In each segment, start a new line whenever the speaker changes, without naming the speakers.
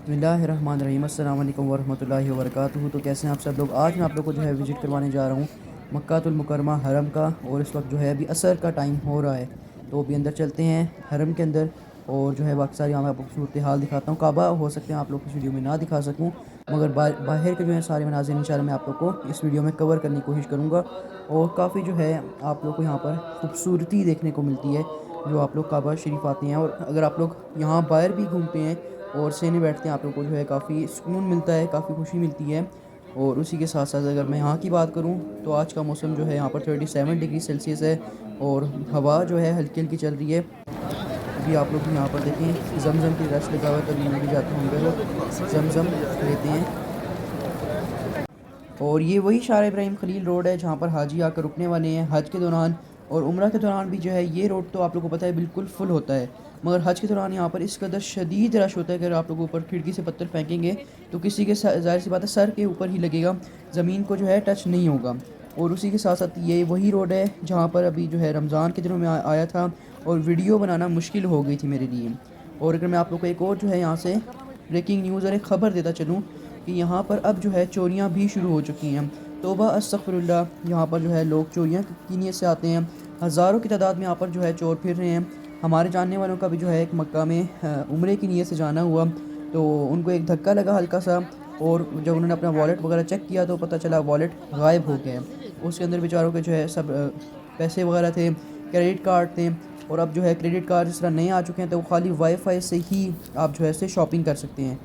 बिस्मिल्लाहिर्रहमानिर्रहीम अस्सलाम वालेकुम वरहमतुल्लाहि वबरकातुहू। तो कैसे हैं आप सब लोग। आज मैं आप लोग को जो है विज़िट करवाने जा रहा हूँ मक्कातुल मुकरमा हरम का। और इस वक्त जो है अभी असर का टाइम हो रहा है, तो अभी अंदर चलते हैं हरम के अंदर। और जो है बाकी सारी मैं आपको सूरत हाल दिखाता हूँ। काबा हो सकते हैं आप लोग इस वीडियो में ना दिखा सकूँ, मगर बाहर के जो है सारे मनाज़िर इंशाल्लाह मैं आप लोग को इस वीडियो में कवर करने की कोशिश करूँगा। और काफ़ी जो है आप लोग को यहाँ पर खूबसूरती देखने को मिलती है जो आप लोग काबा शरीफ आते हैं। और अगर आप लोग यहाँ बाहर भी घूमते हैं और सहने बैठते हैं, आप लोग को जो है काफ़ी सुकून मिलता है, काफ़ी खुशी मिलती है। और उसी के साथ साथ अगर मैं यहाँ की बात करूँ तो आज का मौसम जो है यहाँ पर 37 डिग्री सेल्सियस है और हवा जो है हल्की हल्की चल रही है। अभी आप लोग यहाँ पर देखें जमज़म की रश लगा हुआ है, तभी मैं भी जाता हूँ अंदर जमज़म लेते हैं। और ये वही शार इब्राहिम खलील रोड है जहाँ पर हाजी आकर रुकने वाले हैं हज के दौरान। और उम्रा के दौरान भी जो है ये रोड तो आप लोगों को पता है बिल्कुल फुल होता है, मगर हज के दौरान यहाँ पर इस कदर शदीद रश होता है कि अगर आप लोगों ऊपर खिड़की से पत्थर फेंकेंगे तो किसी के ज़ाहिर सी बात है सर के ऊपर ही लगेगा, ज़मीन को जो है टच नहीं होगा। और उसी के साथ साथ ये वही रोड है जहाँ पर अभी जो है रमज़ान के दिनों में आया था और वीडियो बनाना मुश्किल हो गई थी मेरे लिए। और अगर मैं आप लोग को एक और जो है यहाँ से ब्रेकिंग न्यूज़ और एक ख़बर देता चलूँ कि यहाँ पर अब जो है चोरियाँ भी शुरू हो चुकी हैं। तौबा अस्तगफिरुल्लाह, यहाँ पर जो है लोग चोरियाँ की नीयत से आते हैं। हज़ारों की तादाद में यहाँ पर जो है चोर फिर रहे हैं। हमारे जानने वालों का भी जो है एक मक्का में उम्रे की नीयत से जाना हुआ, तो उनको एक धक्का लगा हल्का सा। और जब उन्होंने अपना वॉलेट वगैरह चेक किया तो पता चला वॉलेट गायब हो गया है। उसके अंदर बेचारों के जो है सब पैसे वगैरह थे, क्रेडिट कार्ड थे। और अब जो है क्रेडिट कार्ड जिस तरह नए आ चुके हैं तो वो खाली वाईफाई से ही आप जो है से शॉपिंग कर सकते हैं।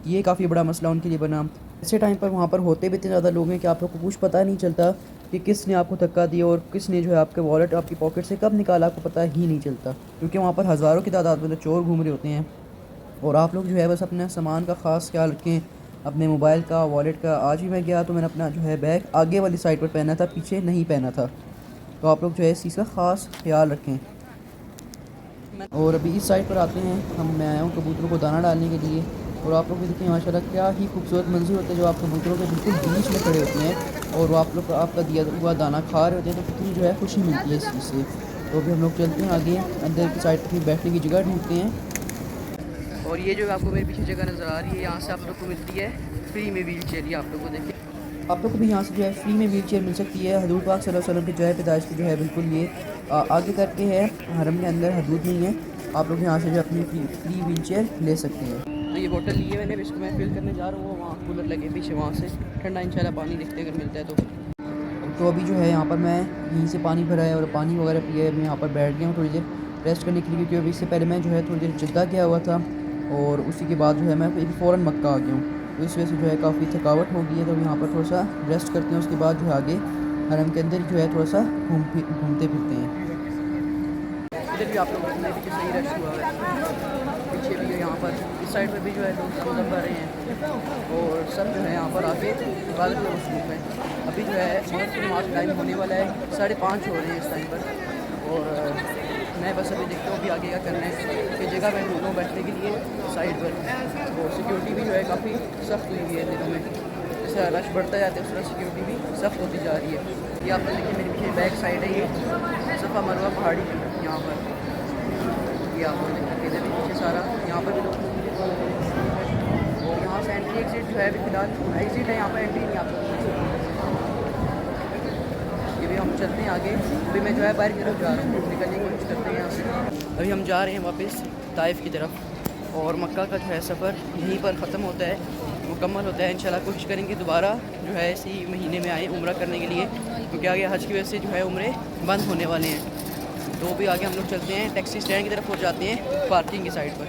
ये काफ़ी बड़ा मसला उनके लिए बना। ऐसे टाइम पर वहाँ पर होते भी इतने ज़्यादा लोग हैं कि आप लोग को कुछ पता नहीं चलता कि किसने आपको धक्का दिया और किसने जो है आपके वॉलेट आपकी पॉकेट से कब निकाला, आपको पता ही नहीं चलता, क्योंकि वहाँ पर हज़ारों की तादाद में तो चोर घूम रहे होते हैं। और आप लोग जो है बस अपने सामान का ख़ास ख्याल रखें, अपने मोबाइल का, वॉलेट का। आज भी मैं गया तो मैंने अपना जो है बैग आगे वाली साइड पर पहना था, पीछे नहीं पहना था। तो आप लोग जो है इस चीज़ का ख़ास ख्याल रखें। और अभी इस साइड पर आते हैं मैं आया हूँ कबूतरों को दाना डालने के लिए। और आप लोग भी देखिए माशाल्लाह क्या ही खूबसूरत मंजर होता है जो आप कबूतरों के बिल्कुल बीच में खड़े होते हैं और वो आप लोग आपका दिया हुआ दाना खा रहे होते हैं, तो कितनी जो है खुशी मिलती है इस चीज़ से। तो अभी हम लोग चलते हैं आगे अंदर की साइड पर बैठने की जगह ढूंढते हैं। और ये जो आपको मेरे पीछे जगह नज़र आ रही है, यहाँ से आप लोग को मिलती है फ्री में व्हील चेयर। आप लोग को देखिए आप लोग को भी यहाँ से जो है फ्री में व्हील चेयर मिल सकती है। हजूर पाक सल्लल्लाहु अलैहि वसल्लम की जो है पैदाइश की जो है बिल्कुल ये आगे करके है, हरम के अंदर हदूद नहीं है। आप लोग यहाँ से जो अपनी फ्री व्हील चेयर ले सकते हैं। तो ये बोतल ली है मैंने, इसको मैं फिल करने जा रहा हूँ। वहाँ कूलर लगे पीछे, वहाँ से ठंडा इंशाल्लाह पानी देखते अगर मिलता है तो अभी जो है यहाँ पर मैं यहीं से पानी भरा है और पानी वगैरह पिए मैं यहाँ पर बैठ गया हूँ थोड़ी देर रेस्ट करने के लिए, क्योंकि अभी इससे पहले मैं जो है थोड़ी देर जद्दा गया हुआ था और उसी के बाद जो है मैं फिर फ़ौरन मक्का आ गया हूँ। तो इस वजह से जो है काफ़ी थकावट हो गई है, तो यहाँ पर थोड़ा सा रेस्ट करते हैं। उसके बाद जो है आगे हरम के अंदर जो है थोड़ा सा घूमते फिरते हैं। इधर भी आप लोग पीछे सही रश हुआ है, पीछे भी है यहाँ पर इस साइड पर भी जो है लोग जमजम कर रहे हैं और सब जो है यहाँ पर आके इबादत में मसरूफ़ हैं। अभी जो है मगरिब की नमाज़ टाइम होने वाला है, 5:30 हो रहे हैं इस टाइम पर। और मैं बस अभी देखता हूँ अभी आगे क्या करना है कि जगह मैं ढूंढूँ बैठने के लिए साइड पर। और सिक्योरिटी भी जो है काफ़ी सख्त हुई हुई है दिनों में, जैसे रश बढ़ता जाता है उस तरह सिक्योरिटी भी सख्त होती जा रही है। ये आप देखिए मेरे पीछे बैक साइड है, ये सफ़ा मरवा पहाड़ी यहाँ पर। ये आप लोग देखिए इधर भी पीछे सारा यहाँ पर भी लोग। और यहाँ से एंट्री एग्जिट जो है अभी फ़िलहाल एग्जिट है, यहाँ पर एंट्री नहीं आप लोग। ये भी हम चलते हैं आगे। अभी मैं जो है बाहर की तरफ जा रहा हूँ, निकलने की कोशिश करते हैं यहाँ से। अभी हम जा रहे हैं वापस ताइफ की तरफ और मक्का का जो है सफ़र यहीं पर ख़त्म होता है, मुकम्मल होता है। इंशाल्लाह कोशिश करेंगे दोबारा जो है इसी महीने में आए उम्रा करने के लिए, क्योंकि आगे हज की वजह से जो है उम्रे बंद होने वाले हैं। तो भी आगे हम लोग चलते हैं टैक्सी स्टैंड की तरफ और जाते हैं पार्किंग की साइड पर।